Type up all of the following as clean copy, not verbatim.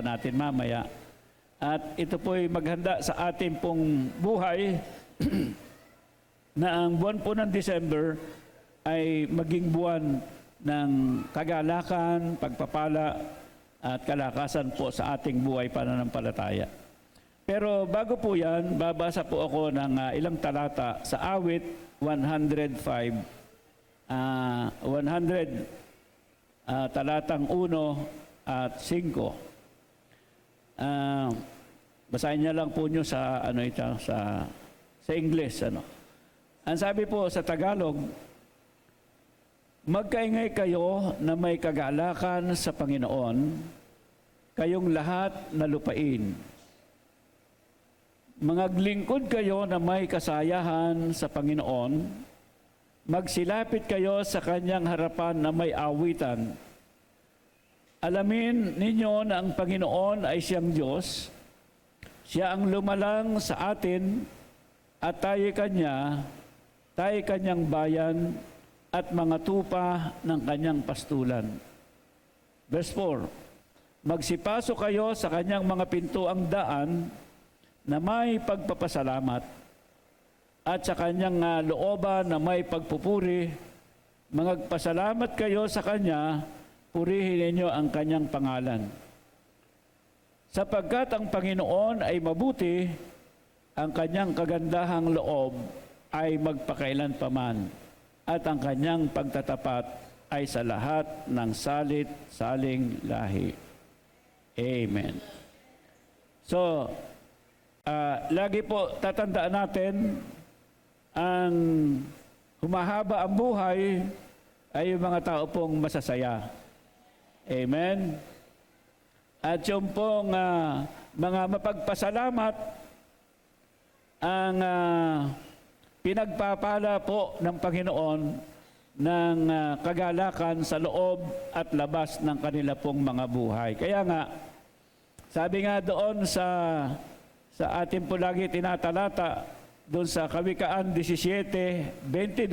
pag-uusapan natin mamaya. At ito po'y maghanda sa ating pong buhay na ang buwan po ng December ay maging buwan ng kagalakan, pagpapala at kalakasan po sa ating buhay pananampalataya. Pero bago po yan, babasa po ako ng ilang talata sa Awit 105, talatang 1 at 5. Basahin niya lang po nyo sa sa English. Ang sabi po sa Tagalog, magkaingay kayo na may kagalakan sa Panginoon, kayong lahat na lupain. Mangaglingkod kayo na may kasayahan sa Panginoon, magsilapit kayo sa kanyang harapan na may awitan. Alamin ninyo na ang Panginoon ay siyang Diyos. Siya ang lumalang sa atin at tayo kanyang bayan at mga tupa ng kanyang pastulan. Verse 4, magsipasok kayo sa kanyang mga pintuang daan na may pagpapasalamat at sa kanyang looban na may pagpupuri. Magpasalamat kayo sa kanya, purihin ninyo ang kanyang pangalan. Sapagkat ang Panginoon ay mabuti, ang kanyang kagandahang loob ay magpakailan paman, at ang kanyang pagtatapat ay sa lahat ng salit-saling lahi. Amen. So, lagi po tatandaan natin, ang humahaba ang buhay ay yung mga tao pong masasaya. Amen. At yung pong mga mapagpasalamat, ang pinagpapala po ng Panginoon ng kagalakan sa loob at labas ng kanila pong mga buhay. Kaya nga, sabi nga doon sa ating po lagi tinatalata, doon sa Kawikaan 17:22,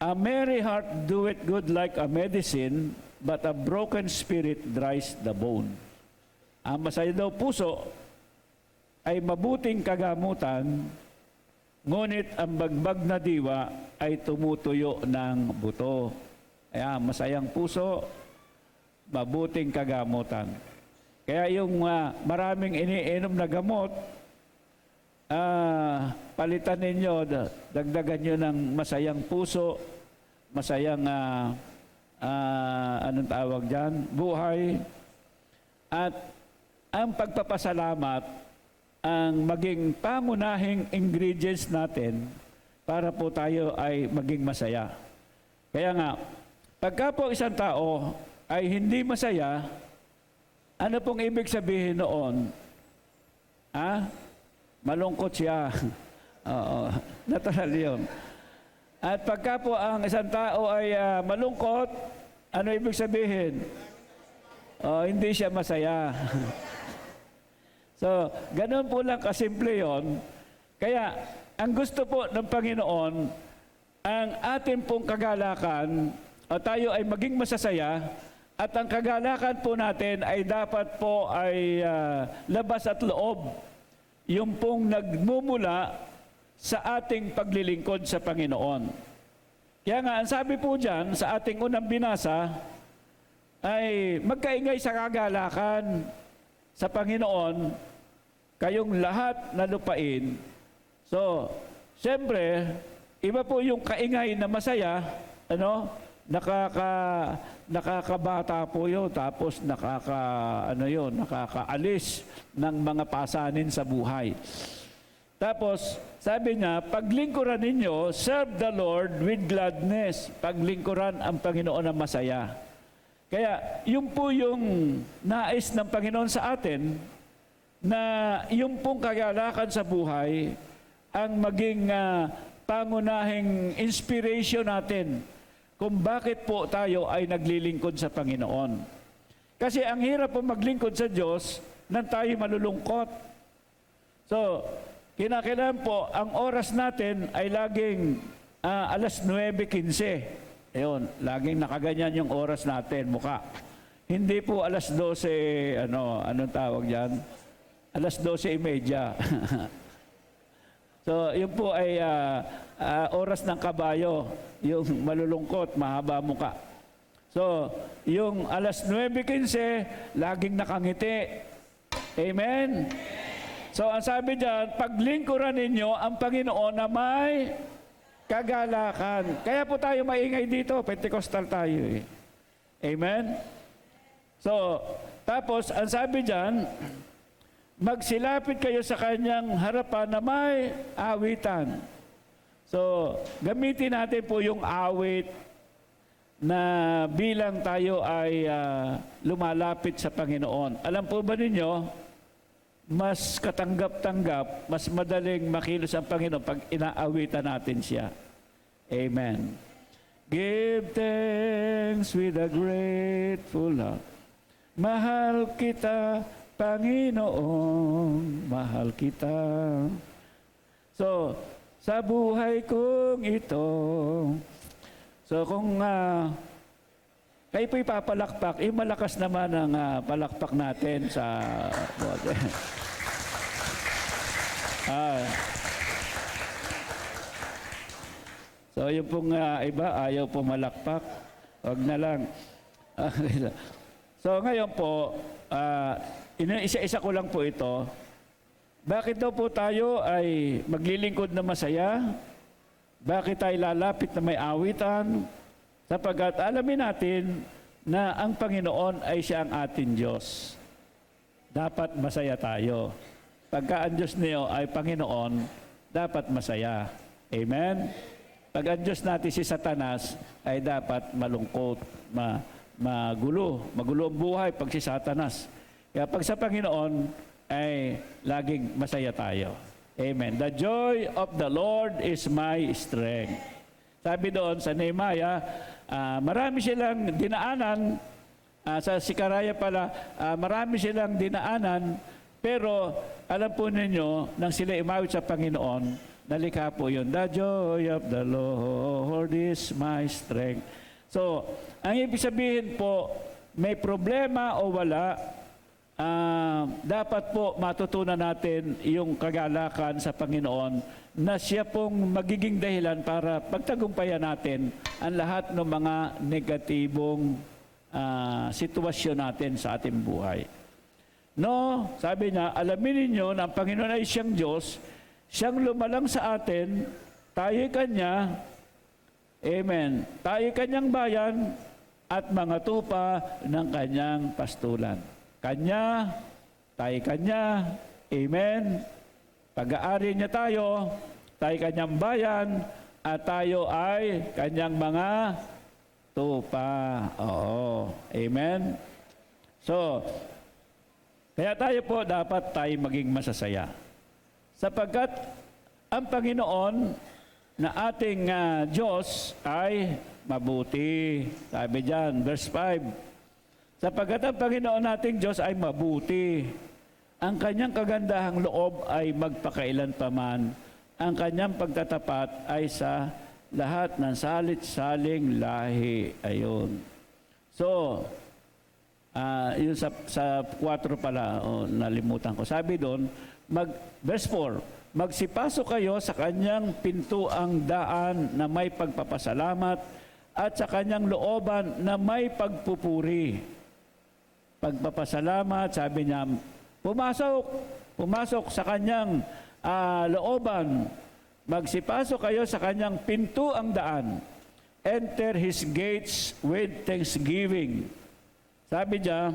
a merry heart doeth good like a medicine, but a broken spirit dries the bone. Ang masaya daw puso ay mabuting kagamutan, ngunit ang bagbag na diwa ay tumutuyo ng buto. Kaya masayang puso, mabuting kagamutan. Kaya yung maraming iniinom na gamot, palitan ninyo, dagdagan nyo ng masayang puso, masayang anong tawag dyan? Buhay. At ang pagpapasalamat ang maging pangunahing ingredients natin para po tayo ay maging masaya. Kaya nga, pagka po isang tao ay hindi masaya, ano pong ibig sabihin noon? Malungkot siya. Oo, natural yun. At pagka po ang isang tao ay malungkot, ano ibig sabihin? Hindi siya masaya. So, ganun po lang kasimple yon. Kaya, ang gusto po ng Panginoon, ang ating pong kagalakan, tayo ay maging masasaya, at ang kagalakan po natin ay dapat po ay labas at loob. Yung pong nagmumula sa ating paglilingkod sa Panginoon. Kaya nga, ang sabi po dyan sa ating unang binasa, ay magkaingay sa kagalakan sa Panginoon, kayong lahat na lupain. So, siyempre, iba po yung kaingay na masaya, nakakabata po yun, tapos nakakaalis ng mga pasanin sa buhay. Tapos, sabi niya, paglingkuran ninyo, serve the Lord with gladness. Paglingkuran ang Panginoon na masaya. Kaya, yun po yung nais ng Panginoon sa atin, na yung pong kagalakan sa buhay, ang maging pangunahing inspiration natin kung bakit po tayo ay naglilingkod sa Panginoon. Kasi ang hirap po maglingkod sa Diyos nang tayo malulungkot. So, kinakailangan po, ang oras natin ay laging 9:15. Ayun, laging nakaganyan yung oras natin, mukha. Hindi po alas 12, anong tawag diyan? Alas 12:30. So, yun po ay oras ng kabayo, yung malulungkot, mahaba muka. So, yung alas 9:15, laging nakangiti. Amen? So, ang sabi diyan, paglingkuran ninyo ang Panginoon na may kagalakan. Kaya po tayo maingay dito, Pentecostal tayo eh. Amen? So, tapos, ang sabi diyan, magsilapit kayo sa kanyang harapan na may awitan. So, gamitin natin po yung awit na bilang tayo ay lumalapit sa Panginoon. Alam po ba ninyo, mas katanggap-tanggap, mas madaling makilos ang Panginoon pag inaawitan natin siya. Amen. Give thanks with a grateful heart. Mahal kita, Panginoon, mahal kita. So, sa buhay kong ito, so kung kayo po'y papalakpak, malakas naman ang palakpak natin sa so, yung pong iba, ayaw pumalakpak. Huwag na lang. So, ngayon po, isa-isa ko lang po ito. Bakit daw po tayo ay maglilingkod na masaya? Bakit tayo lalapit na may awitan? Sapagkat alamin natin na ang Panginoon ay siya ang ating Diyos. Dapat masaya tayo. Pagka ang Diyos niyo ay Panginoon, dapat masaya. Amen? Pag ang Diyos natin si Satanas, ay dapat malungkot, magulo ang buhay pag si Satanas. Kaya pag sa Panginoon, ay laging masaya tayo. Amen. The joy of the Lord is my strength. Sabi doon sa Nehemiah, marami silang dinaanan, sa Sikaraya pala, marami silang dinaanan, pero alam po ninyo, nang sila imawit sa Panginoon, nalikha po yun, the joy of the Lord is my strength. So, ang ibig sabihin po, may problema o wala, dapat po matutunan natin yung kagalakan sa Panginoon na siya pong magiging dahilan para pagtagumpayan natin ang lahat ng mga negatibong sitwasyon natin sa ating buhay. No, sabi niya, alamin ninyo na ang Panginoon ay siyang Diyos, siyang lumalang sa atin, tayo'y Kanya, amen, tayo'y Kanyang bayan at mga tupa ng Kanyang pastulan. Kanya, tayo Kanya, amen. Pag-aari niya tayo Kanyang bayan, at tayo ay Kanyang mga tupa. Oo, amen. So, kaya tayo po dapat tayo maging masasaya. Sapagkat ang Panginoon na ating Diyos ay mabuti. Sabi diyan, verse 5. Sapagkat ang Panginoon nating Diyos ay mabuti. Ang Kanyang kagandahang loob ay magpakailan paman. Ang Kanyang pagtatapat ay sa lahat ng salit-saling lahi. Ayun. So, yun sa 4 pala, nalimutan ko. Sabi doon, verse 4, magsipasok kayo sa Kanyang pintuang daan na may pagpapasalamat at sa Kanyang looban na may pagpupuri. Pagpapasalamat, sabi niya, pumasok sa Kanyang looban. Magsipasok kayo sa Kanyang pintuang daan. Enter His gates with thanksgiving. Sabi niya,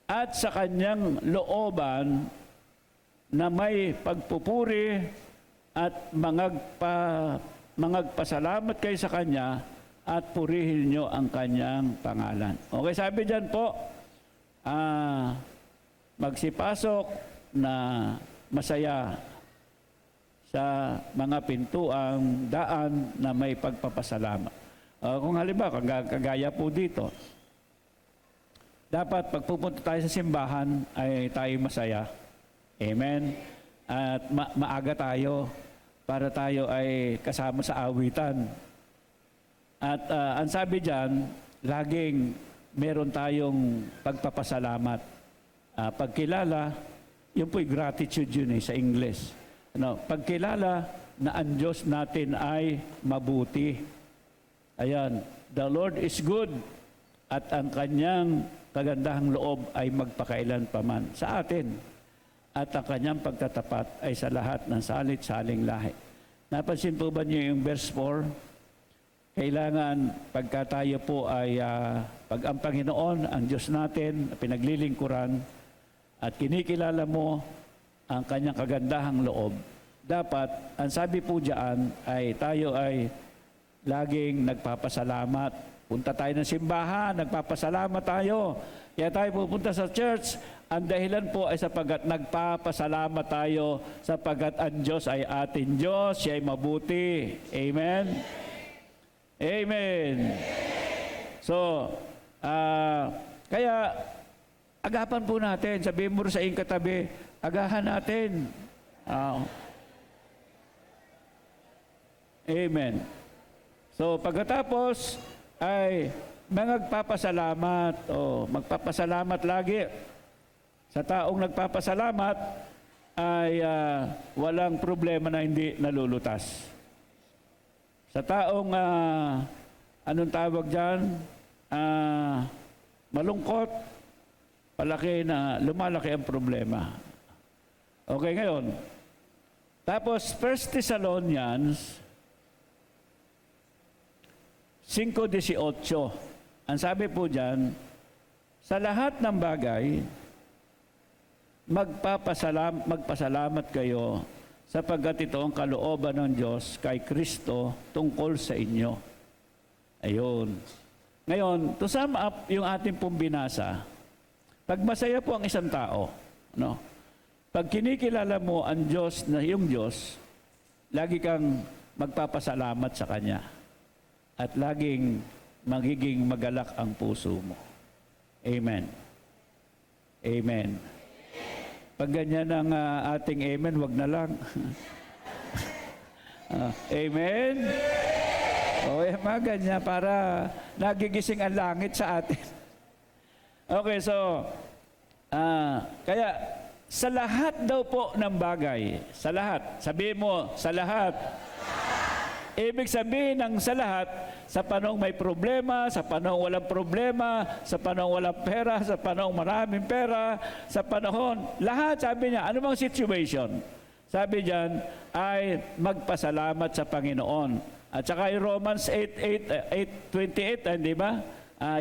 at sa Kanyang looban na may pagpupuri at mangagpasalamat kayo sa Kanya at purihin nyo ang Kanyang pangalan. Okay, sabi diyan po, magsipasok na masaya sa mga pintuang daan na may pagpapasalamat. Kung halimbawa, kagaya po dito, dapat pagpupunta tayo sa simbahan ay tayo masaya. Amen? At maaga tayo para tayo ay kasama sa awitan. At ang sabi diyan, laging meron tayong pagpapasalamat. Pagkilala, yun po'y gratitude yun sa English. Pagkilala na ang Diyos natin ay mabuti. Ayan, the Lord is good at ang kanyang kagandahang loob ay magpakailanpaman sa atin. At ang kanyang pagtatapat ay sa lahat ng salit-saling lahi. Napansin po ba niyo yung verse 4? Kailangan pagka tayo po ay pag ang Panginoon, ang Diyos natin, pinaglilingkuran at kinikilala mo ang kanyang kagandahang loob, dapat, ang sabi po diyan ay tayo ay laging nagpapasalamat. Punta tayo ng simbahan, nagpapasalamat tayo. Kaya tayo pupunta sa church, ang dahilan po ay sapagkat nagpapasalamat tayo sapagkat ang Diyos ay ating Diyos, siya ay mabuti. Amen? Amen. So, kaya agapan po natin, sabihin mo sa iyong katabi, agahan natin. Amen. So, pagkatapos ay magpapasalamat. Magpapasalamat lagi. Sa taong nagpapasalamat ay walang problema na hindi nalulutas. Sa taong, anong tawag dyan? Malungkot, lumalaki ang problema. Okay, ngayon. Tapos, 1 Thessalonians 5:18. Ang sabi po dyan, sa lahat ng bagay, magpasalamat kayo sapagkat ito ang kalooban ng Diyos kay Kristo tungkol sa inyo. Ayun. Ngayon, to sum up yung ating pong binasa, pag masaya po ang isang tao, pag kinikilala mo ang Diyos na iyong Diyos, lagi kang magpapasalamat sa Kanya. At laging magiging magalak ang puso mo. Amen. Amen. Pag ganyan ang ating amen, wag na lang. Amen. Mga ganyan para nagigising ang langit sa atin. Okay, so, kaya sa lahat daw po ng bagay, sa lahat, sabihin mo, sa lahat. Ibig sabihin ng sa lahat, sa panahong may problema, sa panahong walang problema, sa panahong walang pera, sa panahong maraming pera, sa panahon, lahat, sabi niya, anumang situation, sabi diyan, ay magpasalamat sa Panginoon. At saka yung Romans 8:28, di ba?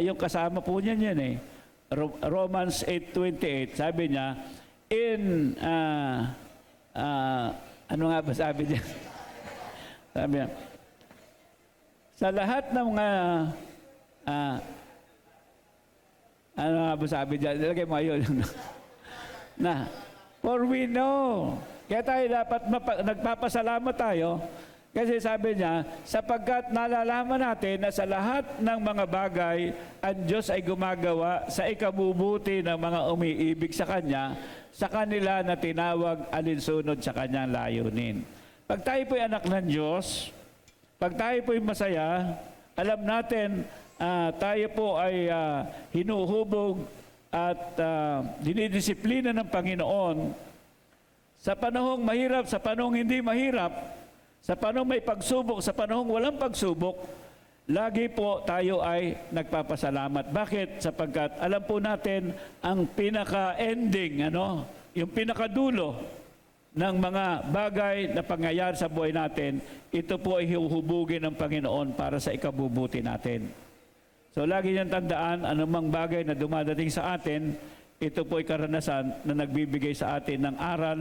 Yung kasama po niyan yan eh. Romans 8:28, sabi niya, ano nga ba sabi niya? Sabi niya, sa lahat ng mga, ano nga ba sabi niya? Ilagay mo yun. For we know. Kaya tayo dapat nagpapasalamat tayo. Kasi sabi niya, sapagkat nalalaman natin na sa lahat ng mga bagay, ang Diyos ay gumagawa sa ikabubuti ng mga umiibig sa Kanya, sa kanila na tinawag alinsunod sa Kanyang layunin. Pag tayo po'y anak ng Diyos, pag tayo po'y masaya, alam natin tayo po ay hinuhubog at dinidisiplina ng Panginoon sa panahong mahirap, sa panahong hindi mahirap, sa panahong may pagsubok, sa panahong walang pagsubok, lagi po tayo ay nagpapasalamat. Bakit? Sapagkat alam po natin ang pinaka-ending, yung pinakadulo ng mga bagay na pangyayari sa buhay natin, ito po ay hiuhubugin ng Panginoon para sa ikabubuti natin. So lagi niyang tandaan, anumang bagay na dumadating sa atin, ito po ay karanasan na nagbibigay sa atin ng aral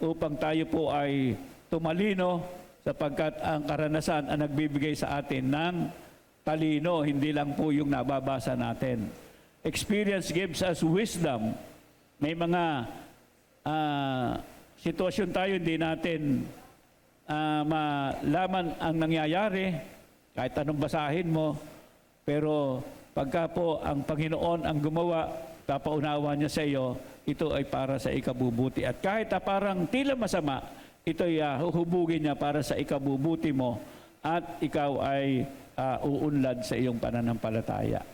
upang tayo po ay tumalino sapagkat ang karanasan ang nagbibigay sa atin ng talino, hindi lang po yung nababasa natin. Experience gives us wisdom. May mga sitwasyon tayo hindi natin malaman ang nangyayari kahit anong basahin mo, pero pagka po ang Panginoon ang gumawa, papaunawa niya sa iyo, ito ay para sa ikabubuti. At kahit parang tila masama, ito ay huhubugin niya para sa ikabubuti mo at ikaw ay uunlad sa iyong pananampalataya.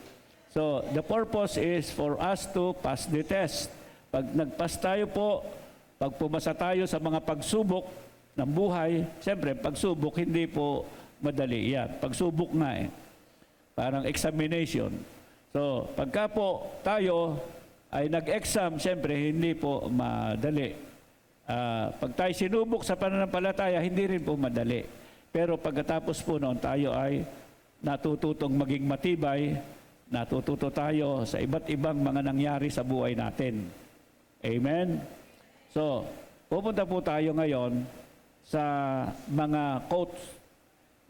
So, the purpose is for us to pass the test. Pag nagpas tayo po, pag pumasa tayo sa mga pagsubok ng buhay, siyempre, pagsubok hindi po madali yan. Pagsubok nga eh. Parang examination. So, pagka po tayo ay nag-exam, siyempre, hindi po madali. Pag tayo sinubok sa pananampalataya, hindi rin po madali. Pero pagkatapos po noon, tayo ay natututong maging matibay, natututo tayo sa iba't ibang mga nangyari sa buhay natin. Amen? So, pupunta po tayo ngayon sa mga quotes,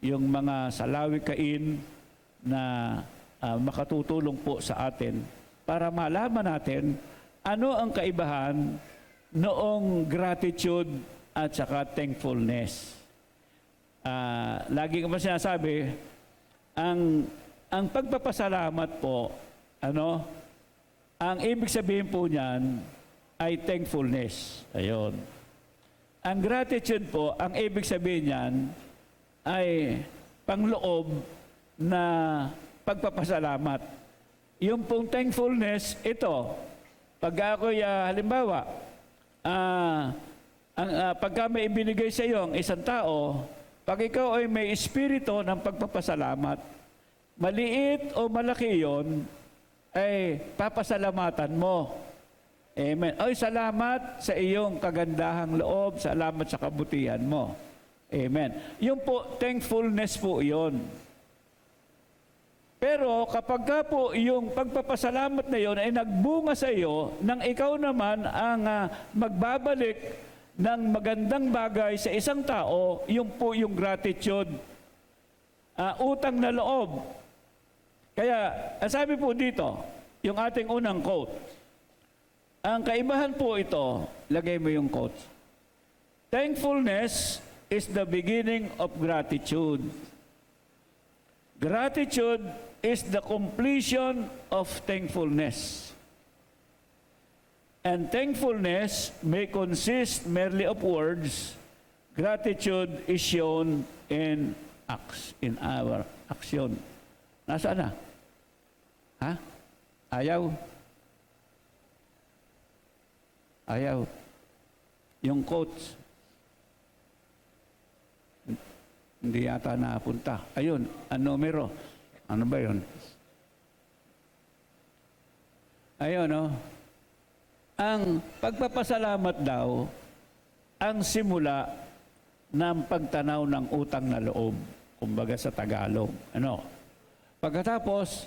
yung mga salawikain na makatutulong po sa atin para malaman natin ano ang kaibahan noong gratitude at saka thankfulness. Lagi ko pa sinasabi, ang pagpapasalamat po, ang ibig sabihin po niyan ay thankfulness. Ayun. Ang gratitude po, ang ibig sabihin niyan ay pangloob na pagpapasalamat. Yung pong thankfulness, ito, pag ako'y halimbawa, pagka may ibinigay sa iyo ang isang tao, pag ikaw ay may espiritu ng pagpapasalamat, maliit o malaki yon, ay papasalamatan mo. Amen. Ay, salamat sa iyong kagandahang loob, salamat sa kabutihan mo. Amen. Yung po, thankfulness po yon. Pero kapag ka po yung pagpapasalamat na yon ay nagbunga sa iyo, nang ikaw naman ang magbabalik ng magandang bagay sa isang tao, yung po yung gratitude. Utang na loob. Kaya, sabi po dito, yung ating unang quote, ang kaibahan po ito, lagay mo yung quote. Thankfulness is the beginning of gratitude. Gratitude is the completion of thankfulness. And thankfulness may consist merely of words. Gratitude is shown in acts, in our action. Nasaan na? Ha? Ayaw? Ayaw. Yung quotes, hindi yata napunta. Ayun, ang numero. Ano ba yun? Ayun, no? Ang pagpapasalamat daw, ang simula ng pagtanaw ng utang na loob. Kumbaga sa Tagalog. Pagkatapos,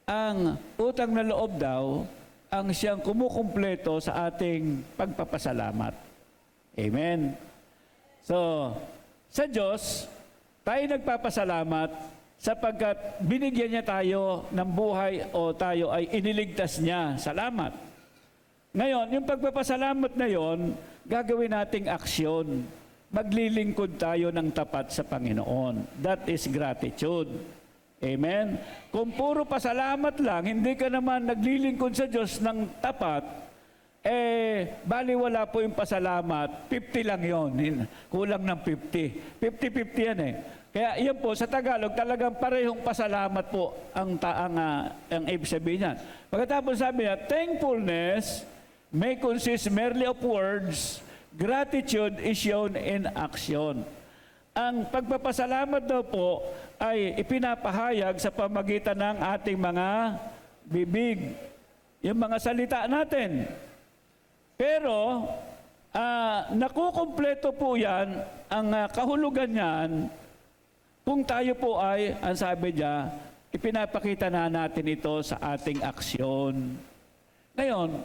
ang utang na loob daw, ang siyang kumukumpleto sa ating pagpapasalamat. Amen. So, sa Diyos, tayo nagpapasalamat sapagkat binigyan niya tayo ng buhay o tayo ay iniligtas niya. Salamat. Ngayon, yung pagpapasalamat na yon, gagawin nating aksyon. Maglilingkod tayo ng tapat sa Panginoon. That is gratitude. Amen? Kung puro pasalamat lang, hindi ka naman naglilingkod sa Diyos ng tapat, bali wala po yung pasalamat, 50 lang yon, kulang ng 50. 50-50 yan eh. Kaya yan po, sa Tagalog, talagang parehong pasalamat po ang ibig sabihin niyan. Pagkatapos sabi niya, thankfulness may consist merely of words, gratitude is shown in action. Ang pagpapasalamat daw po ay ipinapahayag sa pamagitan ng ating mga bibig, yung mga salita natin. Pero, nakukumpleto po yan, ang kahulugan niyan, kung tayo po ay, ang sabi niya, ipinapakita na natin ito sa ating aksyon. Ngayon,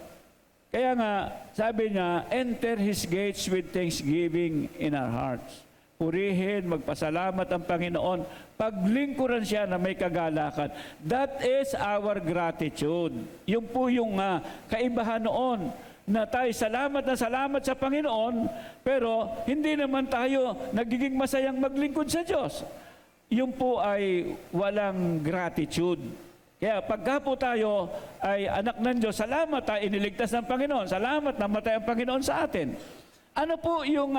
kaya nga, sabi niya, enter His gates with thanksgiving in our hearts. Purihin, magpasalamat ang Panginoon, paglingkuran siya na may kagalakan. That is our gratitude. Yung po yung kaibahan noon, na tayo salamat na salamat sa Panginoon, pero hindi naman tayo nagiging masayang maglingkod sa Diyos. Yung po ay walang gratitude. Kaya pagka po tayo ay anak ng Diyos, salamat tayo iniligtas ng Panginoon, salamat namatay ang Panginoon sa atin. Ano po yung,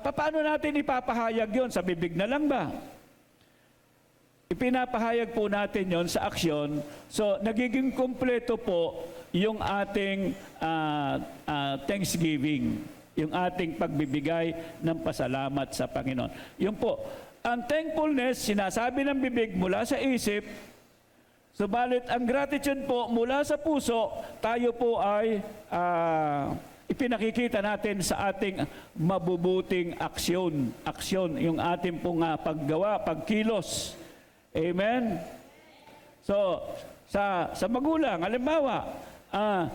paano natin ipapahayag yon? Sa bibig na lang ba? ipinapahayag po natin yon sa aksyon. So, nagiging kumpleto po yung ating thanksgiving, yung ating pagbibigay ng pasalamat sa Panginoon. Yun po, ang thankfulness, sinasabi ng bibig mula sa isip, subalit ang gratitude po mula sa puso, tayo po ay ipinakikita natin sa ating mabubuting aksyon. Aksyon, yung ating pong paggawa, pagkilos. Amen? So, sa magulang, halimbawa,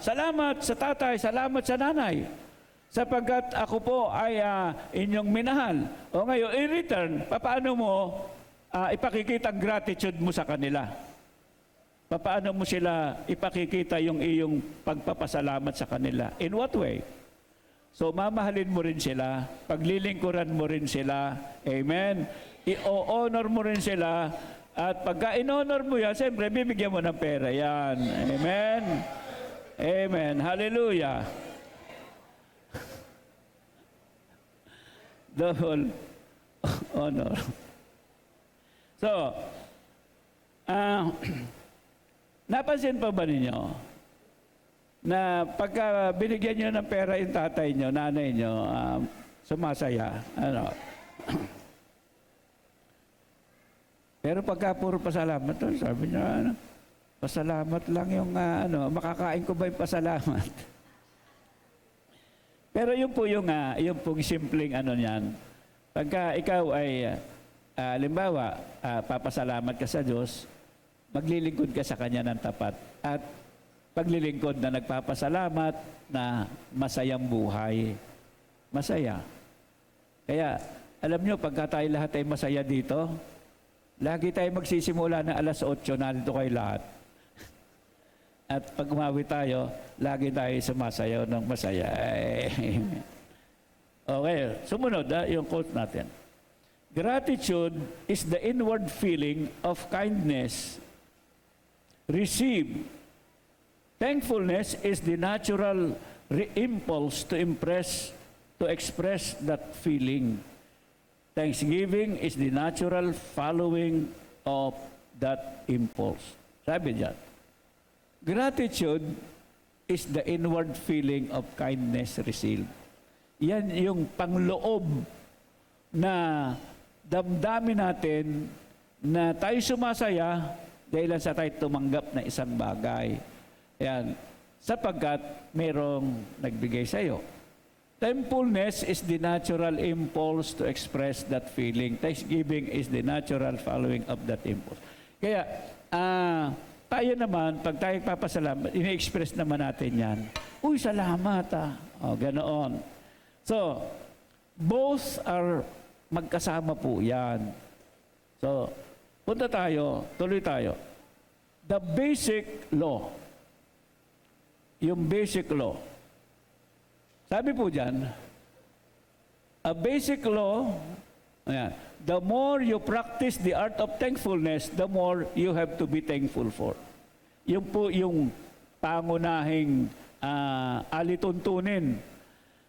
salamat sa tatay, salamat sa nanay, sapagkat ako po ay inyong minahal. O ngayon, in return, paano mo ipakikita ang gratitude mo sa kanila? Paano mo sila ipakikita yung iyong pagpapasalamat sa kanila? In what way? So, mamahalin mo rin sila, paglilingkuran mo rin sila, amen? I-honor mo rin sila, at pagka in-honor mo yan, siyempre, bibigyan mo ng pera yan. Amen? Amen. Hallelujah. Double honor. So, napansin pa ba ninyo na pagka binigyan nyo ng pera yung tatay nyo, nanay nyo, sumasaya? Ano? Pero pagka puro pasalamat, sabi niya, pasalamat lang yung makakain ko ba yung pasalamat? Pero yun po yung pong simpleng niyan. Pagka ikaw ay, halimbawa, papasalamat ka sa Diyos, maglilingkod ka sa Kanya ng tapat. At paglilingkod na nagpapasalamat na masayang buhay. Masaya. Kaya, alam nyo, pagka tayo lahat ay masaya dito, lagi tayo magsisimula na alas 8, nandito kayo lahat. At pag umawi tayo, lagi tayo sumasayaw ng masaya. Okay, sumunod yung quote natin. Gratitude is the inward feeling of kindness received. Thankfulness is the natural impulse to express that feeling. Thanksgiving is the natural following of that impulse. Sabi diyan, gratitude is the inward feeling of kindness received. Yan yung pangloob na damdamin natin na tayo sumasaya dahil sa tayo tumanggap na isang bagay. Yan, sapagkat merong nagbigay sa iyo. Thankfulness is the natural impulse to express that feeling. Thanksgiving is the natural following of that impulse. Kaya, tayo naman, pag tayo papasalamat, ini-express naman natin yan. Uy, salamat O, ganoon. So, both are magkasama po yan. So, punta tayo, tuloy tayo. The basic law. Yung basic law. Sabi po dyan, a basic law, the more you practice the art of thankfulness, the more you have to be thankful for. Yun po yung pangunahing alituntunin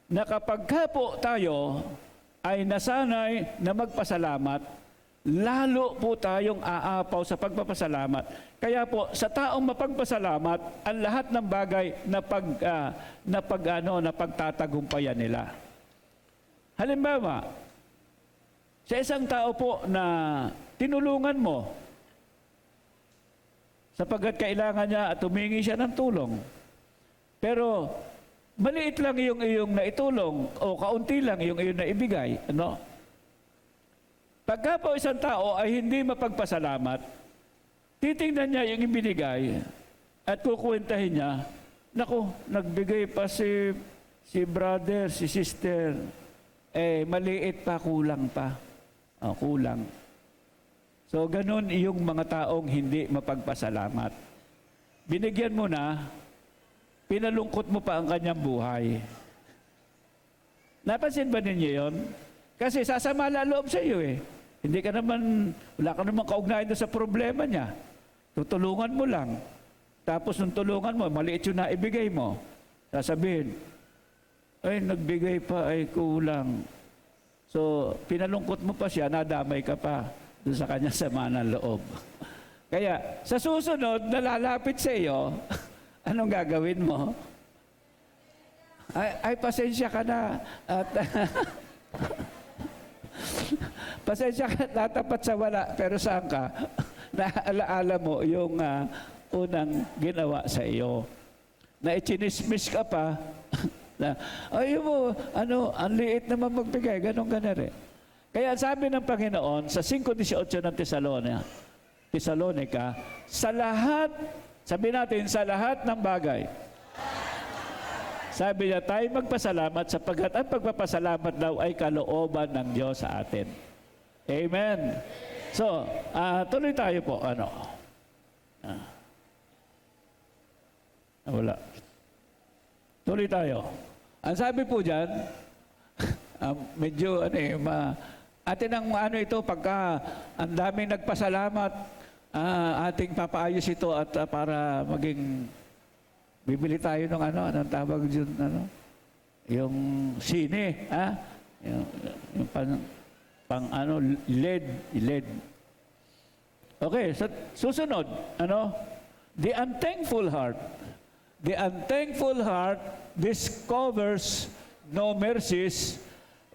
na kapag po tayo ay nasanay na magpasalamat, lalo po tayong aapaw sa pagpapasalamat. Kaya po, sa taong mapagpasalamat, ang lahat ng bagay na pagtatagumpayan nila. Halimbawa, sa isang tao po na tinulungan mo, sapagkat kailangan niya at humingi siya ng tulong. Pero, maliit lang yung iyong naitulong o kaunti lang yung iyong naibigay. Ano? Pagka po isang tao ay hindi mapagpasalamat, titingnan niya yung ibinigay at kukwentahin niya, naku, nagbigay pa si brother, si sister, maliit pa, kulang pa. Kulang. So, ganun yung mga taong hindi mapagpasalamat. Binigyan mo na, pinalungkot mo pa ang kanyang buhay. Napansin ba ninyo yun? Kasi sasama loob sa iyo Hindi ka naman, wala ka naman kaugnayan sa problema niya. Tutulungan mo lang. Tapos nung tulungan mo, maliit yung naibigay mo. Sasabihin, ay nagbigay pa, ay kulang. So, pinalungkot mo pa siya, nadamay ka pa. doon sa kanyang sama ng loob. Kaya sa susunod, nalalapit sa iyo, anong gagawin mo? Ay pasensya ka na. At pasensya ka, tatapat sa wala, pero saan ka? Naalaala mo yung unang ginawa sa iyo. Na ichinismis ka pa, na, ay mo, ang liit naman magbigay, ganun ka na rin. Kaya sabi ng Panginoon sa 5:18 ng Tesalonica, sa lahat, sabi natin, sa lahat ng bagay, sabi niya, tayo magpasalamat sapagkat ang pagpapasalamat daw ay kalooban ng Diyos sa atin. Amen. So, tuloy tayo po. Wala. Tuloy tayo. Ang sabi po dyan, medyo atin ang ito, pagka ang daming nagpasalamat, ating papaayos ito at para maging bibili tayo ng anong tawag dyan, yung sine, yung LED. Okay, so, susunod, the unthankful heart. The unthankful heart discovers no mercies,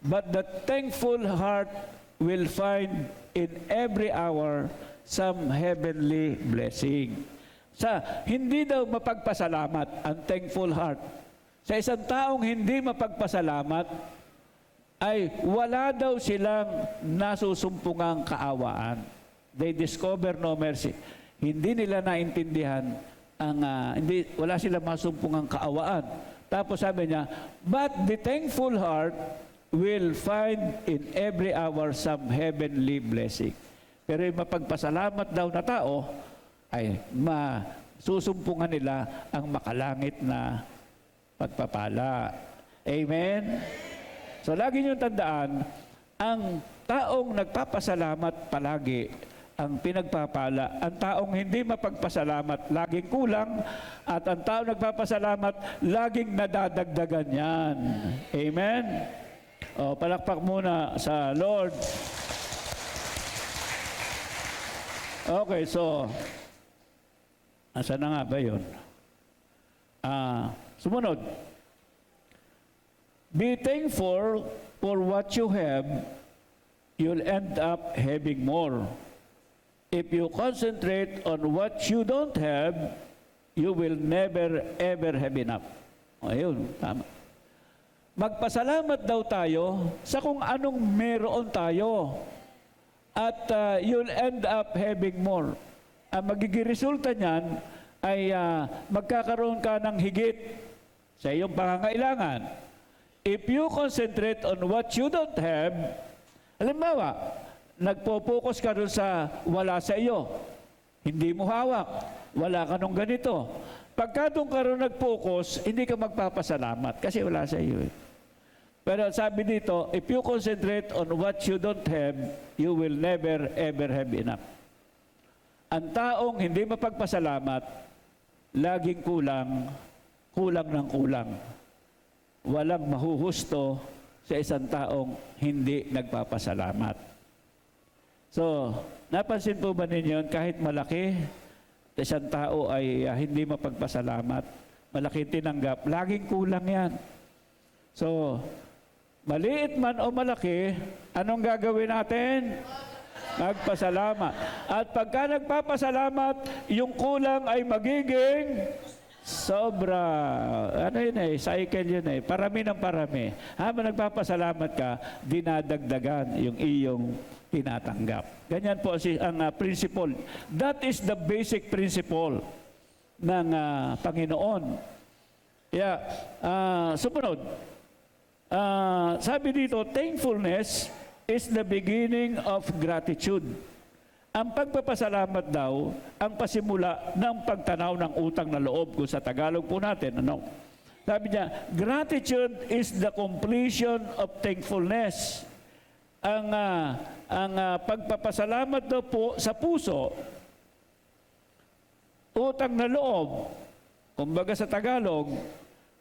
but the thankful heart will find in every hour some heavenly blessing. Hindi daw mapagpasalamat ang thankful heart. Sa isang taong hindi mapagpasalamat, ay wala daw silang nasusumpungang kaawaan. They discover no mercy. Hindi nila naintindihan wala silang masumpungang kaawaan. Tapos sabi niya, but the thankful heart will find in every hour some heavenly blessing. Pero yung mapagpasalamat daw na tao, ay masusumpungan nila ang makalangit na pagpapala. Amen? So, lagi niyong tandaan, ang taong nagpapasalamat palagi ang pinagpapala. Ang taong hindi mapagpasalamat, laging kulang. At ang taong nagpapasalamat, laging nadadagdagan yan. Amen? O, palakpak muna sa Lord. Okay, so, asa na nga ba yun? Sumunod. Be thankful for what you have, you'll end up having more. If you concentrate on what you don't have, you will never ever have enough. Ayun, tama. Magpasalamat daw tayo sa kung anong meron tayo. At you'll end up having more. Ang magiging resulta niyan ay magkakaroon ka ng higit sa iyong pangangailangan. If you concentrate on what you don't have, halimbawa, nagpo-focus ka doon sa wala sa iyo. Hindi mo hawak. Wala ka nung ganito. Pagka doon ka rin nag-focus, hindi ka magpapasalamat kasi wala sa iyo. Pero sabi dito, if you concentrate on what you don't have, you will never ever have enough. Ang taong hindi mapagpasalamat, laging kulang ng kulang. Walang mahuhusto sa isang taong hindi nagpapasalamat. So, napansin po ba ninyo, kahit malaki, isang tao ay hindi mapagpasalamat, malaki tinanggap, laging kulang yan. So, maliit man o malaki, anong gagawin natin? Magpasalamat. At pagka nagpapasalamat, yung kulang ay magiging sobra. Cycle yun parami ng parami. Habang nagpapasalamat ka, dinadagdagan yung iyong tinatanggap. Ganyan po ang principle. That is the basic principle ng Panginoon. Sumunod. Sabi dito, thankfulness is the beginning of gratitude. Ang pagpapasalamat daw, ang pasimula ng pagtanaw ng utang na loob, kung sa Tagalog po natin. Sabi niya, gratitude is the completion of thankfulness. Ang pagpapasalamat daw po sa puso, utang na loob, kumbaga sa Tagalog,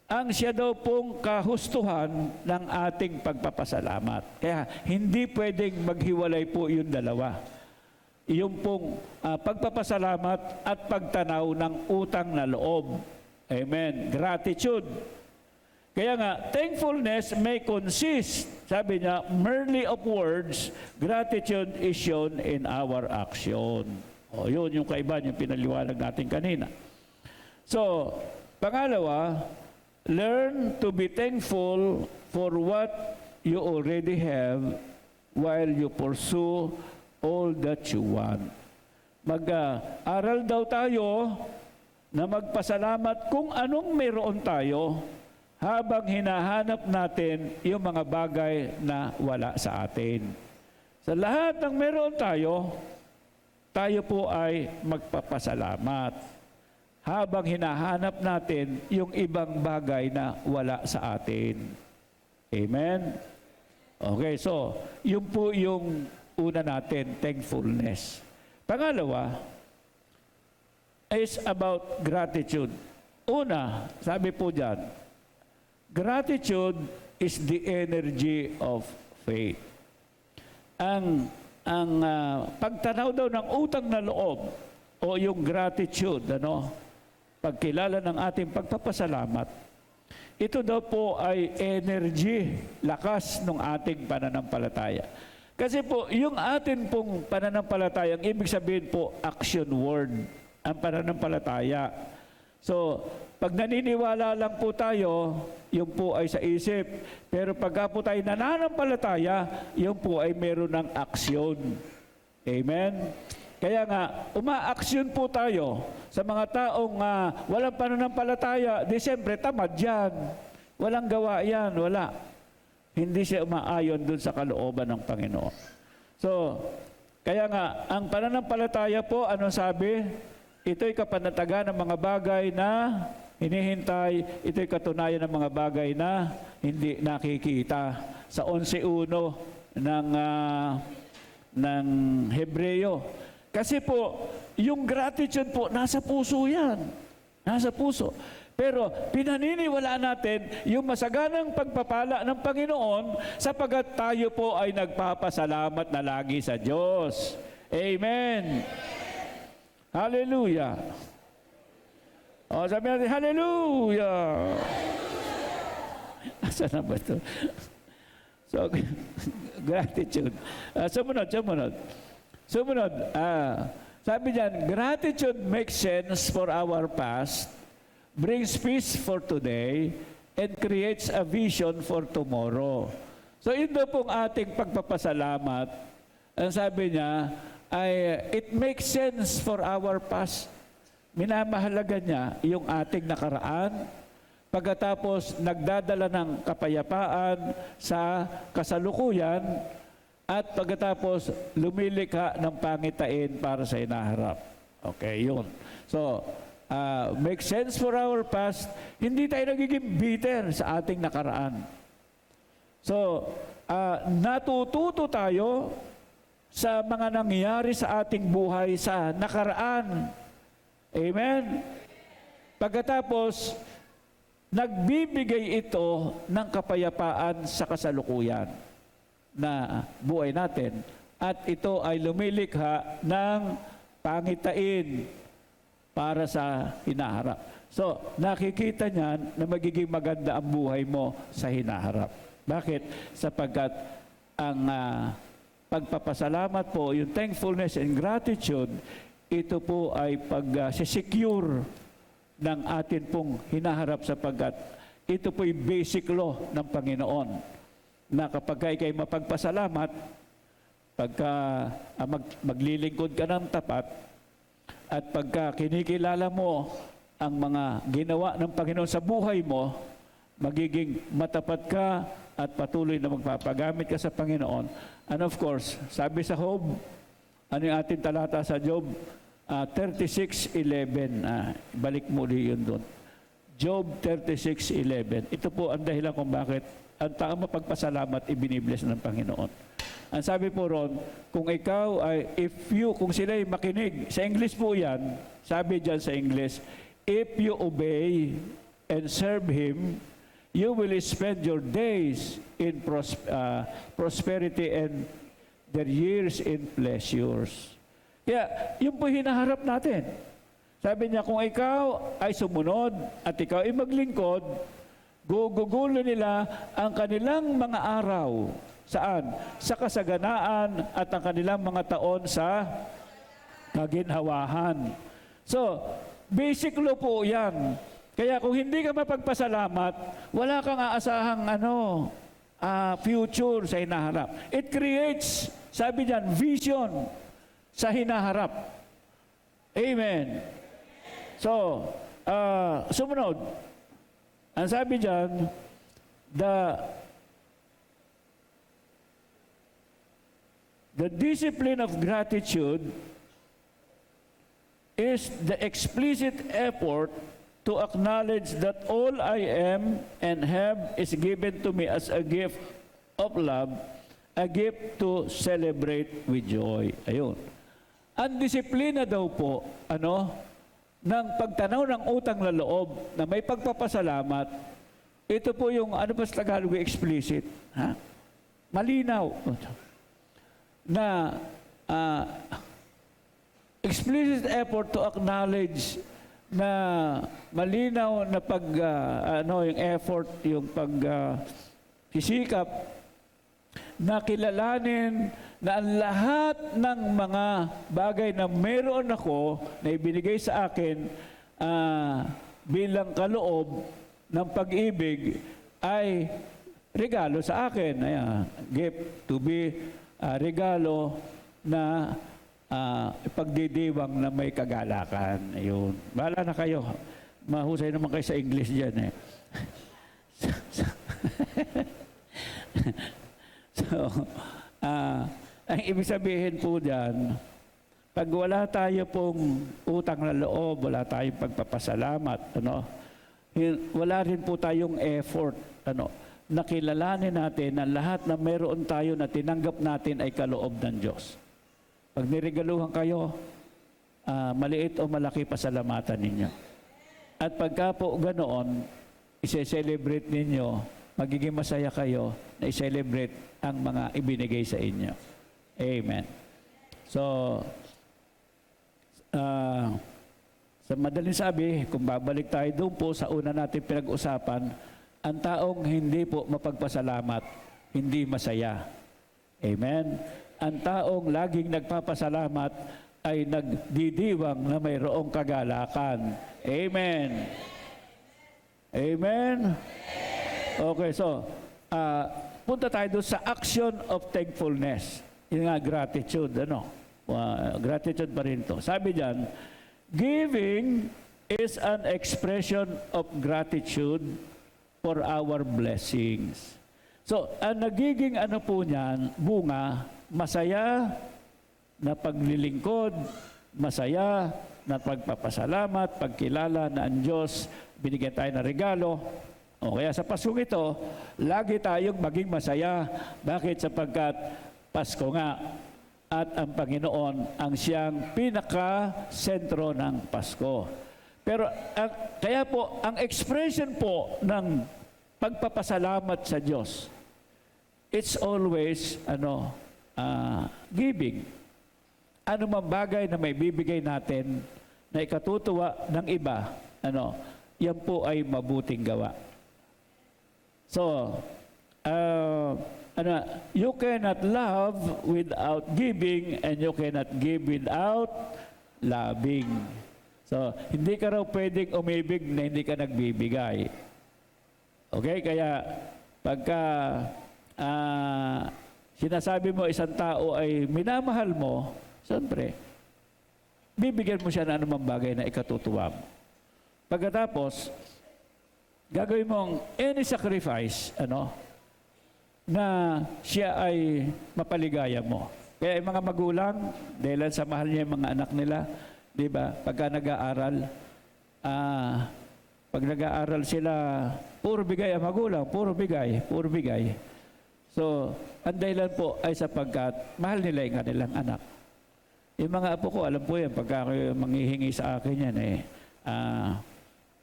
ang siya daw pong kahustuhan ng ating pagpapasalamat. Kaya hindi pwedeng maghiwalay po yung dalawa. yung pong pagpapasalamat at pagtanaw ng utang na loob. Amen. Gratitude. Kaya nga, thankfulness may consist, sabi niya, merely of words, gratitude is shown in our action. O, yun yung kaibahan, yung pinaliwanag natin kanina. So, pangalawa, learn to be thankful for what you already have while you pursue all that you want. Mag-aral daw tayo na magpasalamat kung anong mayroon tayo habang hinahanap natin yung mga bagay na wala sa atin. Sa lahat ng mayroon tayo, tayo po ay magpapasalamat habang hinahanap natin yung ibang bagay na wala sa atin. Amen? Okay, so, yun po yung una natin, thankfulness. Pangalawa, is about gratitude. Una, sabi po dyan, gratitude is the energy of faith. Ang pagtanaw daw ng utang na loob o yung gratitude, pagkilala ng ating pagpapasalamat, ito daw po ay energy, lakas ng ating pananampalataya. Kasi po, yung atin pong pananampalataya, ang ibig sabihin po, action word, ang pananampalataya. So, pag naniniwala lang po tayo, yun po ay sa isip. Pero pagka po tayo nananampalataya, yun po ay meron ng aksyon. Amen? Kaya nga, uma-aksyon po tayo sa mga taong walang pananampalataya. Di siyempre, tamad yan. Walang gawa yan, wala. Hindi siya umaayon dun sa kalooban ng Panginoon. So, kaya nga, ang pananampalataya po, anong sabi? Ito'y kapanatagan ng mga bagay na hinihintay. Ito'y katunayan ng mga bagay na hindi nakikita. Sa 11:1 ng Hebreo. Kasi po, yung gratitude po, nasa puso yan. Nasa puso. Pero pinaniniwala natin yung masaganang pagpapala ng Panginoon sapagat tayo po ay nagpapasalamat na lagi sa Diyos. Amen. Hallelujah. O, sabi natin, hallelujah. Asa na ba ito? So, gratitude. Sumunod. Sabi diyan, gratitude makes sense for our past, brings peace for today, and creates a vision for tomorrow. So, ito pong ating pagpapasalamat. Ang sabi niya, it makes sense for our past. Minamahalaga niya yung ating nakaraan, pagkatapos nagdadala ng kapayapaan sa kasalukuyan, at pagkatapos lumilikha ng pangitain para sa hinaharap. Okay, yun. So, make sense for our past, hindi tayo nagiging bitter sa ating nakaraan. So, natututo tayo sa mga nangyari sa ating buhay sa nakaraan. Amen? Pagkatapos, nagbibigay ito ng kapayapaan sa kasalukuyan na buhay natin. At ito ay lumilikha ng pangitain para sa hinaharap. So, nakikita niyan na magiging maganda ang buhay mo sa hinaharap. Bakit? Sapagkat ang pagpapasalamat po, yung thankfulness and gratitude, ito po ay pag-secure ng atin pong hinaharap sapagkat ito po yung basic law ng Panginoon na kapag ikay mapagpasalamat, pagka maglilingkod ka ng tapat, at pagka kinikilala mo ang mga ginawa ng Panginoon sa buhay mo, magiging matapat ka at patuloy na magpapagamit ka sa Panginoon. And of course, sabi sa Job, ano yung ating talata sa Job? 36:11. Balik muli yun doon. Job 36:11. Ito po ang dahilan kung bakit ang taong mapagpasalamat ibinibless ng Panginoon. Ang sabi po ron, kung ikaw ay, kung sila ay makinig, sa English po yan, sabi dyan sa English, if you obey and serve Him, you will spend your days in prosperity and their years in pleasures. Kaya, yun po hinaharap natin. Sabi niya, kung ikaw ay sumunod at ikaw ay maglingkod, gugugulo nila ang kanilang mga araw. Saan? Sa kasaganaan at ang kanilang mga taon sa kaginhawahan. So, basic law po yan. Kaya kung hindi ka mapagpasalamat, wala kang aasahang future sa hinaharap. It creates, sabi diyan, vision sa hinaharap. Amen. So, sumunod. Ang sabi diyan, the discipline of gratitude is the explicit effort to acknowledge that all I am and have is given to me as a gift of love, a gift to celebrate with joy. Ayun. Ang disiplina daw po, ng pagtanaw ng utang na loob na may pagpapasalamat, ito po yung, ba sa Tagalog, explicit? Ha? Malinaw. Na, explicit effort to acknowledge na malinaw na yung effort, yung sisikap na kilalanin na ang lahat ng mga bagay na meron ako na ibinigay sa akin bilang kaloob ng pag-ibig ay regalo sa akin. Ayan, gift to be regalo na ipagdidiwang na may kagalakan. Ayun. Bahala na kayo. Mahusay naman kayo sa English dyan eh. Ang ibig sabihin po dyan, pag wala tayo pong utang na loob, wala tayong pagpapasalamat, wala rin po tayong effort, nakilalanin natin na lahat na meron tayo na tinanggap natin ay kaloob ng Diyos. Pag niregaluhan kayo, maliit o malaki, pasalamatan ninyo. At pagka po ganoon, ise-celebrate ninyo, magiging masaya kayo na i-celebrate ang mga ibinigay sa inyo. Amen. So, sa madaling sabi, kung babalik tayo doon po sa una natin pinag-usapan, ang taong hindi po mapagpasalamat, hindi masaya. Amen. Ang taong laging nagpapasalamat ay nagdidiwang na mayroong kagalakan. Amen. Amen. Okay, so, punta tayo doon sa action of thankfulness. Yung nga, gratitude, gratitude pa rin to. Sabi diyan, giving is an expression of gratitude for our blessings. So, ang nagiging po niyan, bunga, masaya na paglilingkod, masaya na pagpapasalamat, pagkilala na ang Diyos, binigyan tayo ng regalo. O kaya sa Paskong ito, lagi tayong maging masaya. Bakit? Sapagkat Pasko nga. At ang Panginoon ang siyang pinaka-sentro ng Pasko. Pero kaya po, ang expression po ng pagpapasalamat sa Diyos, it's always giving. Ano man bagay na may bibigay natin na ikatutuwa ng iba, yan po ay mabuting gawa. So, you cannot love without giving and you cannot give without loving. So, hindi ka raw pwedeng umibig na hindi ka nagbibigay. Okay? Kaya, pagka sinasabi mo isang tao ay minamahal mo, siyempre, bibigyan mo siya ng anumang bagay na ikatutuwa mo. Pagkatapos, gagawin mong any sacrifice, na siya ay mapaligaya mo. Kaya yung mga magulang, dahil sa mahal niya yung mga anak nila, di ba? Pagka nag-aaral, pag nag-aaral sila, puro bigay ang magulang, puro bigay, puro bigay. So, ang dahilan po ay sapagkat mahal nila yung kanilang anak. Yung mga apo ko, alam po yan, pagka ako manghihingi sa akin yan,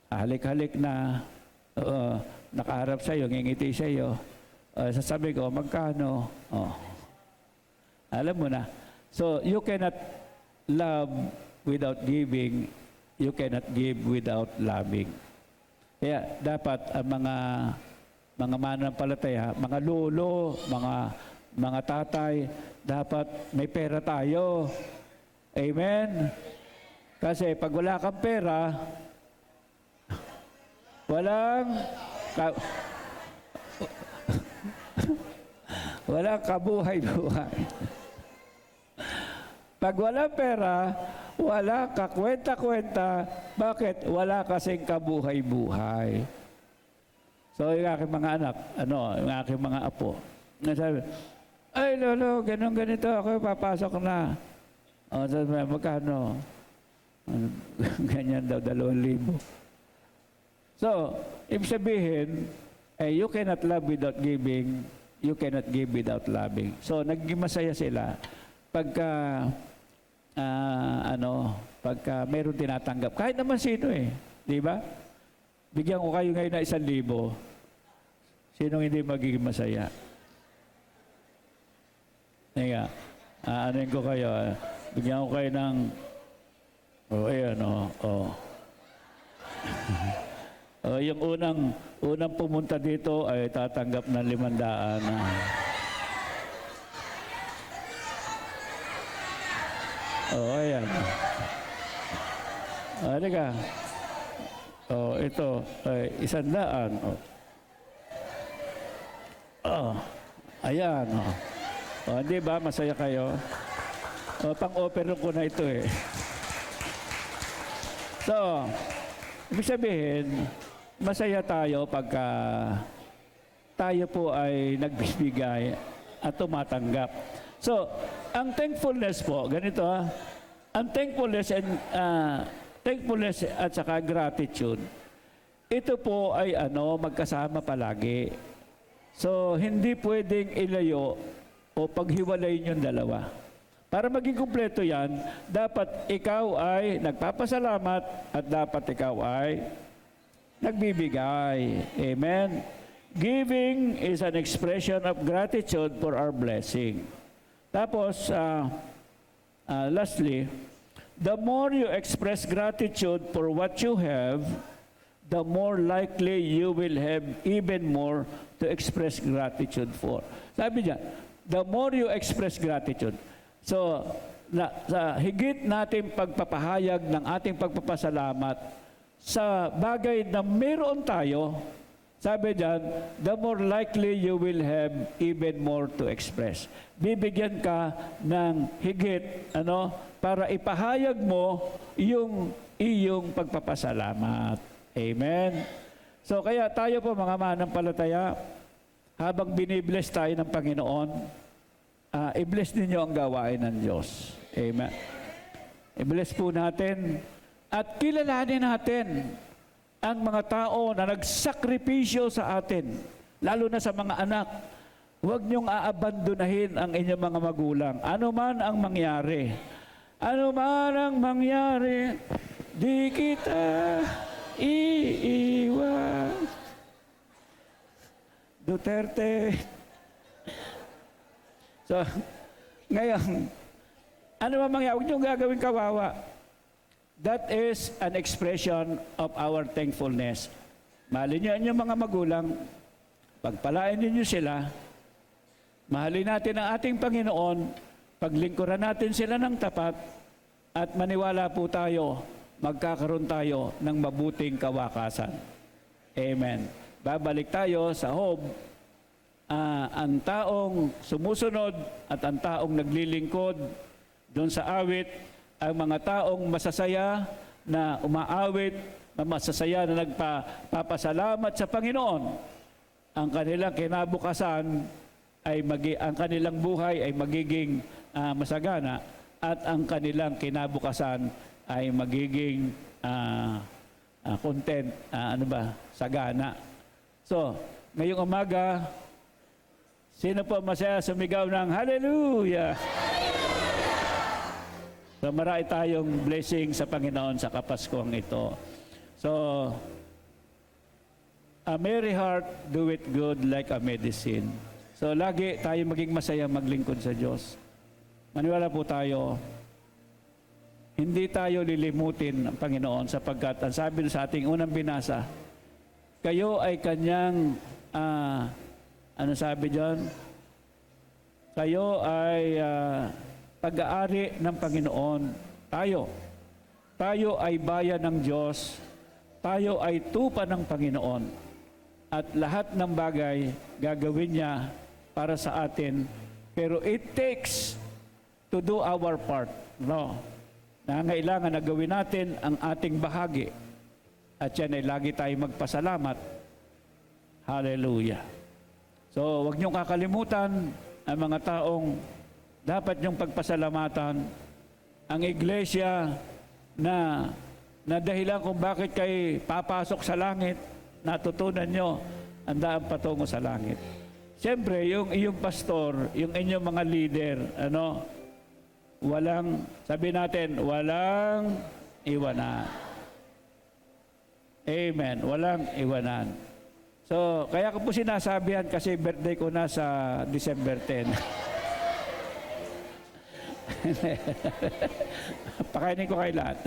halik-halik na nakaharap sa'yo, ngingiti sa'yo, sasabi ko, magkano? Alam mo na. So, you cannot love without giving, you cannot give without loving. Kaya dapat ang mga mananampalataya, mga lolo, mga tatay, dapat may pera tayo. Amen? Kasi pag wala kang pera, walang kabuhay-buhay. Pag wala pera, wala ka kwenta-kwenta. Bakit? Wala kasing kabuhay-buhay. So, yung aking mga anak, yung aking mga apo, nasabi, ay, lolo, ganito, ako papasok na. O, sabi, magkano? Ganyan daw, 2,000. So, ibig sabihin, you cannot love without giving, you cannot give without loving. So, naging masaya sila pagka meron tinatanggap. Kahit naman sino di ba? Bigyan ko kayo ngayon na 1,000. Sinong hindi magiging masaya? Nga, anuin ko kayo. Bigyan ko kayo ng, yung unang pumunta dito ay tatanggap ng 500. Ayan. Halika. Ito ay 100. Ayan. Di ba? Masaya kayo? Pang-offer ko na ito So, ibig sabihin, masaya tayo pagka tayo po ay nagbibigay at tumatanggap. So, ang thankfulness po, ganito ang thankfulness at saka gratitude, ito po ay magkasama palagi. So, hindi pwedeng ilayo o paghiwalayin yung dalawa. Para maging kumpleto yan, dapat ikaw ay nagpapasalamat at dapat ikaw ay nagbibigay. Amen? Giving is an expression of gratitude for our blessing. Tapos, lastly, the more you express gratitude for what you have, the more likely you will have even more to express gratitude for. Sabi niya, the more you express gratitude. So, sa higit natin pagpapahayag ng ating pagpapasalamat sa bagay na meron tayo, sabi diyan, the more likely you will have even more to express. Bibigyan ka ng higit, para ipahayag mo yung iyong pagpapasalamat. Amen? So, kaya tayo po mga mananampalataya, habang binibless tayo ng Panginoon, i-bless ninyo ang gawain ng Diyos. Amen. I-bless po natin at kilalanin natin ang mga tao na nagsakripisyo sa atin, lalo na sa mga anak. Huwag niyong aabandonahin ang inyong mga magulang. Ano man ang mangyari. Ano man ang mangyari, di kita iiwan. Duterte. So, ngayon, ano ba mangyari? Huwag niyong gagawin kawawa. That is an expression of our thankfulness. Mahalin niyo ang inyong mga magulang, pagpalain niyo sila, mahalin natin ang ating Panginoon, paglingkuran natin sila ng tapat, at maniwala po tayo, magkakaroon tayo ng mabuting kawakasan. Amen. Babalik tayo sa Job. Ang taong sumusunod at ang taong naglilingkod doon sa awit, ang mga taong masasaya na umaawit, masasaya na nagpapasalamat sa Panginoon, ang kanilang kinabukasan ay ang kanilang buhay ay magiging masagana at ang kanilang kinabukasan ay magiging content, sagana. So, ngayong umaga, sino po masaya sumigaw ng hallelujah? So marami tayong blessing sa Panginoon sa Kapaskuhang ito. So, a merry heart doeth good like a medicine. So lagi tayo maging masaya maglingkod sa Diyos. Maniwala po tayo, hindi tayo lilimutin ng Panginoon sapagkat ang sabi sa ating unang binasa, kayo ay kanyang, ano sabi diyan? Kayo ay pag-aari ng Panginoon. Tayo ay bayan ng Diyos. Tayo ay tupa ng Panginoon. At lahat ng bagay gagawin niya para sa atin. Pero it takes to do our part. No? Nangailangan na gawin natin ang ating bahagi. At yan ay lagi tayong magpasalamat. Hallelujah. So, huwag niyong kakalimutan ang mga taong dapat niyong pagpasalamatan. Ang iglesia na dahilan kung bakit kayo papasok sa langit, natutunan nyo ang daan patungo sa langit. Siyempre, yung iyong pastor, yung inyong mga leader, walang, sabi natin, walang iwanan. Amen. Walang iwanan. So, kaya ko po sinasabihan kasi birthday ko na sa December 10. Pakainin ko kay lahat.